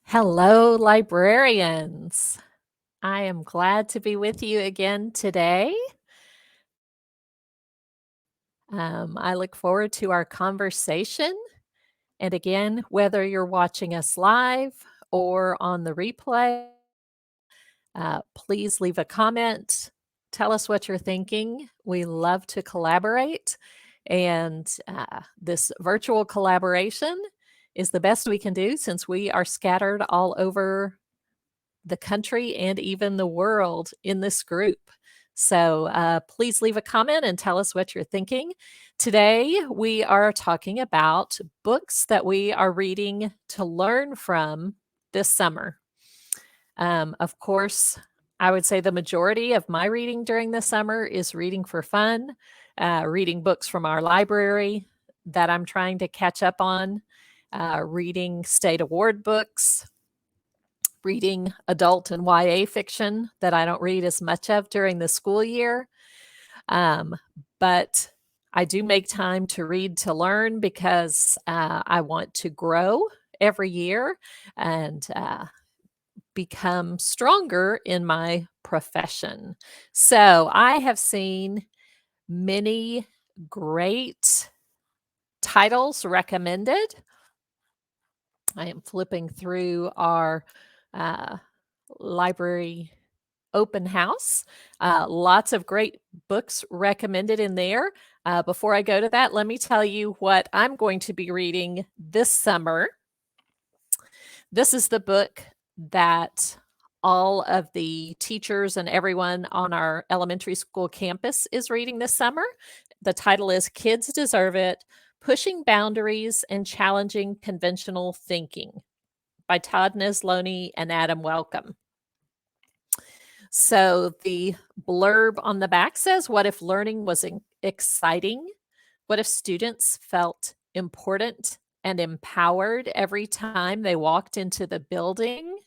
Hello, librarians. I am glad to be with you again today. I look forward to our conversation. And again, whether you're watching us live or on the replay, please leave a comment. Tell us what you're thinking. We love to collaborate. And this virtual collaboration is the best we can do since we are scattered all over the country and even the world in this group. So please leave a comment and tell us what you're thinking. Today, we are talking about books that we are reading to learn from this summer. Of course, I would say the majority of my reading during the summer is reading for fun, reading books from our library that I'm trying to catch up on, reading state award books, reading adult and YA fiction that I don't read as much of during the school year. But I do make time to read to learn because I want to grow every year and become stronger in my profession. So I have seen many great titles recommended. I am flipping through our library open house. Lots of great books recommended in there. Before I go to that, let me tell you what I'm going to be reading this summer. This is the book that all of the teachers and everyone on our elementary school campus is reading this summer. The title is Kids Deserve It: Pushing Boundaries and Challenging Conventional Thinking by Todd, Neslone, and Adam Welcome. So the blurb on the back says, what if learning was exciting? What if students felt important and empowered every time they walked into the building?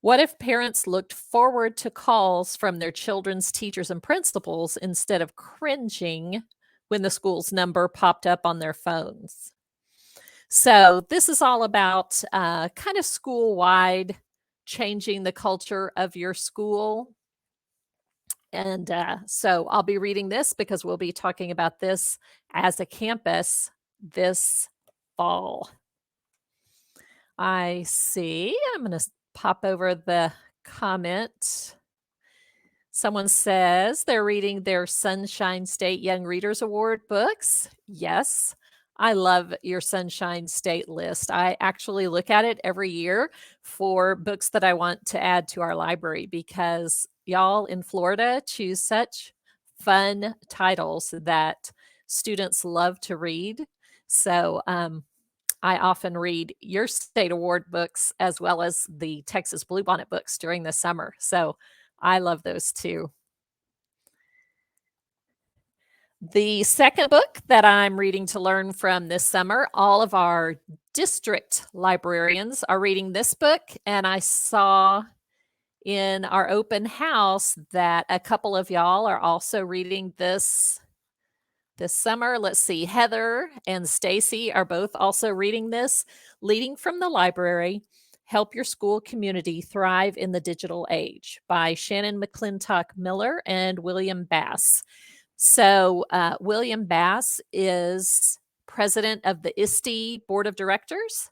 What if parents looked forward to calls from their children's teachers and principals instead of cringing when the school's number popped up on their phones? So this is all about kind of school-wide changing the culture of your school. And so I'll be reading this because we'll be talking about this as a campus this fall. I see. I'm going to pop over the comment. Someone says they're reading their Sunshine State Young Readers Award books. Yes, I love your Sunshine State list. I actually look at it every year for books that I want to add to our library because y'all in Florida choose such fun titles that students love to read. So I often read your state award books as well as the Texas Bluebonnet books during the summer. So I love those too. The second book that I'm reading to learn from this summer, all of our district librarians are reading this book, and I saw in our open house that a couple of y'all are also reading this summer. Let's see, Heather and Stacy are both also reading this, Leading from the Library: Help Your School Community Thrive in the Digital Age by Shannon McClintock Miller and William Bass. So William Bass is president of the ISTE Board of Directors,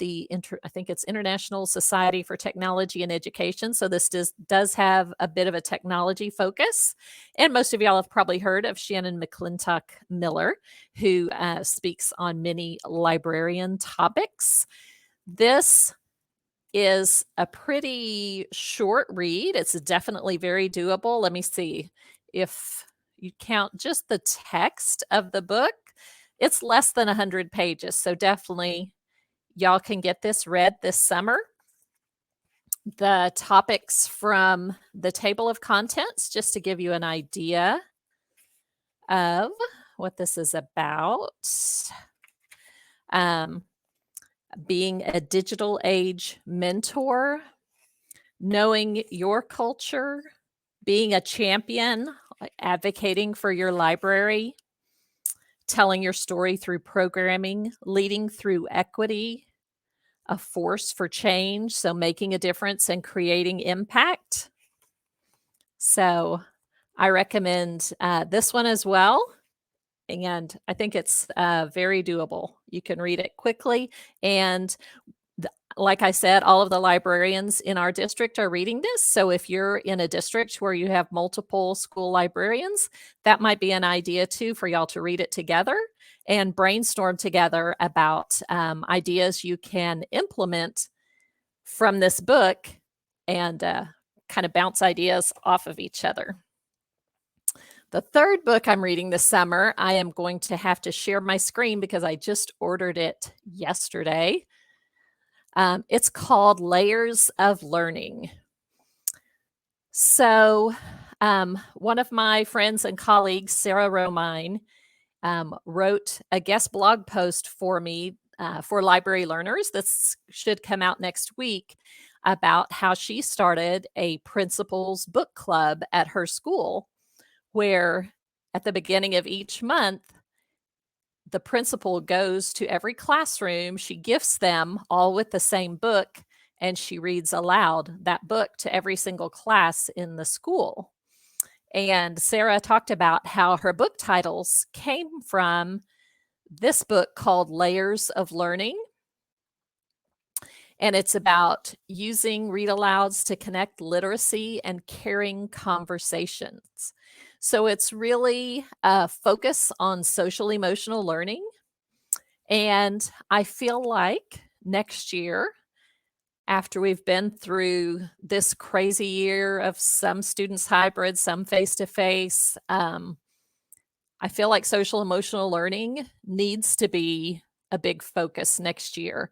I think it's International Society for Technology and Education. So this does have a bit of a technology focus. And most of y'all have probably heard of Shannon McClintock Miller, who speaks on many librarian topics. This is a pretty short read. It's definitely very doable. Let me see. If you count just the text of the book, it's less than 100 pages. So definitely y'all can get this read this summer. The topics from the table of contents, just to give you an idea of what this is about. Being a digital age mentor, knowing your culture, being a champion, advocating for your library, telling your story through programming, leading through equity, a force for change, so making a difference and creating impact. So I recommend this one as well. And I think it's very doable. You can read it quickly. And like I said, all of the librarians in our district are reading this. So if you're in a district where you have multiple school librarians, that might be an idea too for y'all to read it together and brainstorm together about ideas you can implement from this book and kind of bounce ideas off of each other. The third book I'm reading this summer, I am going to have to share my screen because I just ordered it yesterday. It's called Layers of Learning. So one of my friends and colleagues, Sarah Romine, wrote a guest blog post for me for library learners. This should come out next week about how she started a principal's book club at her school, where at the beginning of each month, the principal goes to every classroom, she gifts them all with the same book, and she reads aloud that book to every single class in the school. And Sarah talked about how her book titles came from this book called Layers of Learning. And it's about using read alouds to connect literacy and caring conversations. So it's really a focus on social emotional learning. And I feel like next year, after we've been through this crazy year of some students hybrid, some face-to-face, I feel like social emotional learning needs to be a big focus next year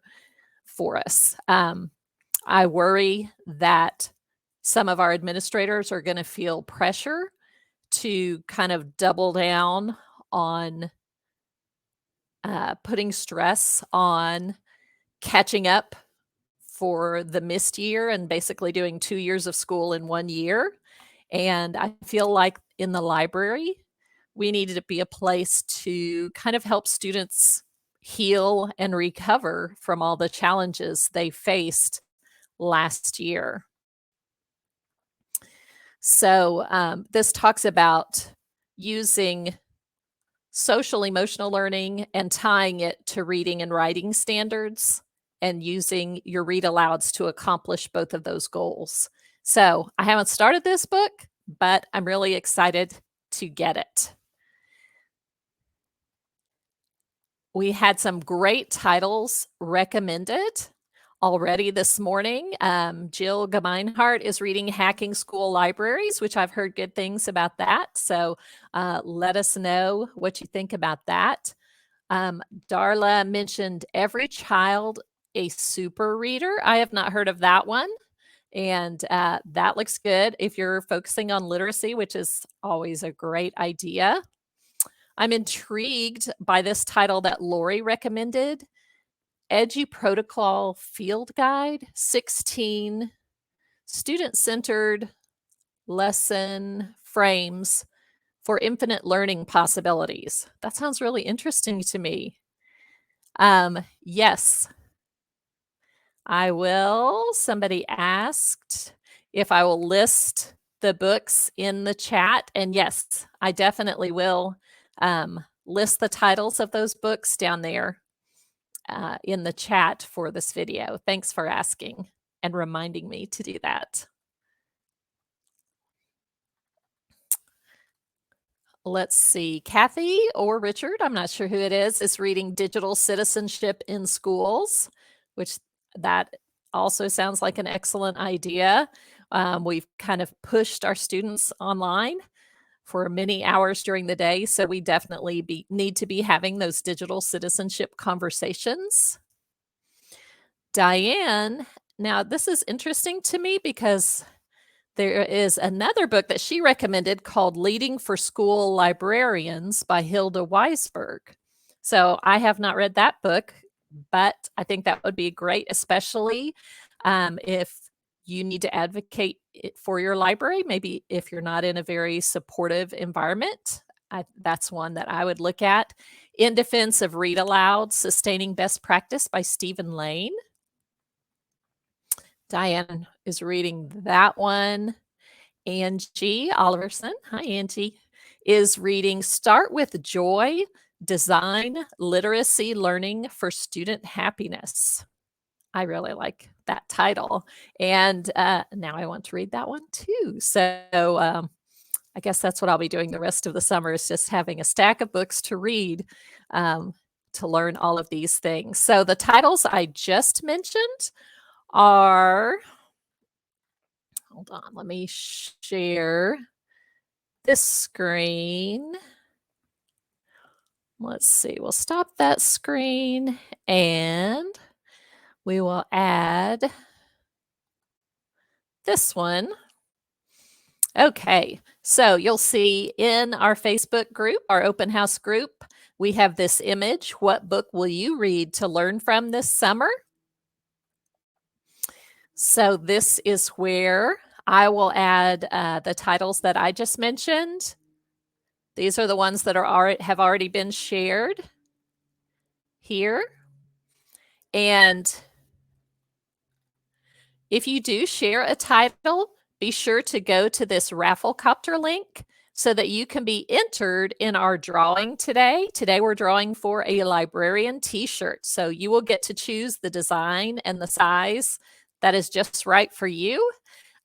for us. I worry that some of our administrators are going to feel pressure to kind of double down on putting stress on catching up for the missed year and basically doing 2 years of school in 1 year. And I feel like in the library, we needed to be a place to kind of help students heal and recover from all the challenges they faced last year. So this talks about using social emotional learning and tying it to reading and writing standards and using your read alouds to accomplish both of those goals. So I haven't started this book, but I'm really excited to get it. We had some great titles recommended already this morning. Jill Gemeinhardt is reading Hacking School Libraries, which I've heard good things about that. So let us know what you think about that. Darla mentioned Every Child a Super Reader. I have not heard of that one. And that looks good if you're focusing on literacy, which is always a great idea. I'm intrigued by this title that Lori recommended, Edu Protocol Field Guide, 16 student-centered lesson frames for infinite learning possibilities. That sounds really interesting to me. Yes, I will. Somebody asked if I will list the books in the chat, and yes, I definitely will list the titles of those books down there in the chat for this video. Thanks for asking and reminding me to do that. Let's see, Kathy or Richard, I'm not sure who it is reading Digital Citizenship in Schools, which that also sounds like an excellent idea. We've kind of pushed our students online for many hours during the day, so we definitely need to be having those digital citizenship conversations. Diane, now this is interesting to me because there is another book that she recommended called Leading for School Librarians by Hilda Weisberg. So I have not read that book, but I think that would be great, especially if you need to advocate for your library. Maybe if you're not in a very supportive environment, that's one that I would look at. In Defense of Read Aloud, Sustaining Best Practice by Stephen Lane. Diane is reading that one. Angie Oliverson, hi Angie, is reading Start with Joy, Design Literacy Learning for Student Happiness. I really like that title. And now I want to read that one too. So I guess that's what I'll be doing the rest of the summer, is just having a stack of books to read to learn all of these things. So the titles I just mentioned are, hold on, let me share this screen. Let's see, we'll stop that screen and we will add this one. Okay, so you'll see in our Facebook group, our open house group, we have this image. What book will you read to learn from this summer? So this is where I will add the titles that I just mentioned. These are the ones that have already been shared here. And if you do share a title, be sure to go to this Rafflecopter link so that you can be entered in our drawing today. Today we're drawing for a librarian t-shirt. So you will get to choose the design and the size that is just right for you.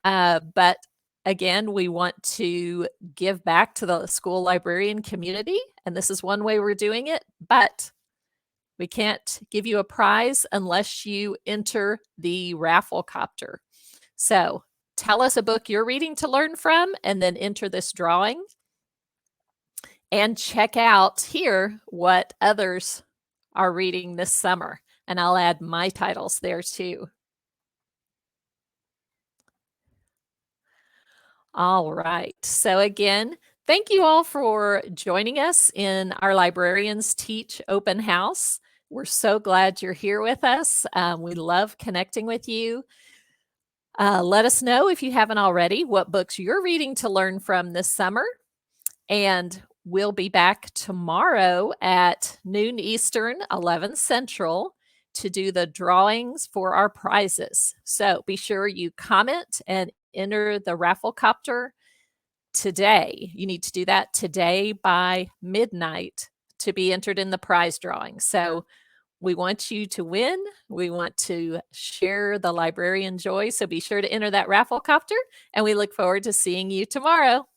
But again, we want to give back to the school librarian community, and this is one way we're doing it, but we can't give you a prize unless you enter the Rafflecopter. So tell us a book you're reading to learn from, and then enter this drawing. And check out here what others are reading this summer. And I'll add my titles there too. All right. So again, thank you all for joining us in our Librarians Teach open house. We're so glad you're here with us. We love connecting with you. Let us know, if you haven't already, what books you're reading to learn from this summer. And we'll be back tomorrow at noon Eastern, 11 Central, to do the drawings for our prizes. So be sure you comment and enter the Rafflecopter today. You need to do that today by midnight to be entered in the prize drawing. So we want you to win. We want to share the librarian joy. So be sure to enter that Rafflecopter, and we look forward to seeing you tomorrow.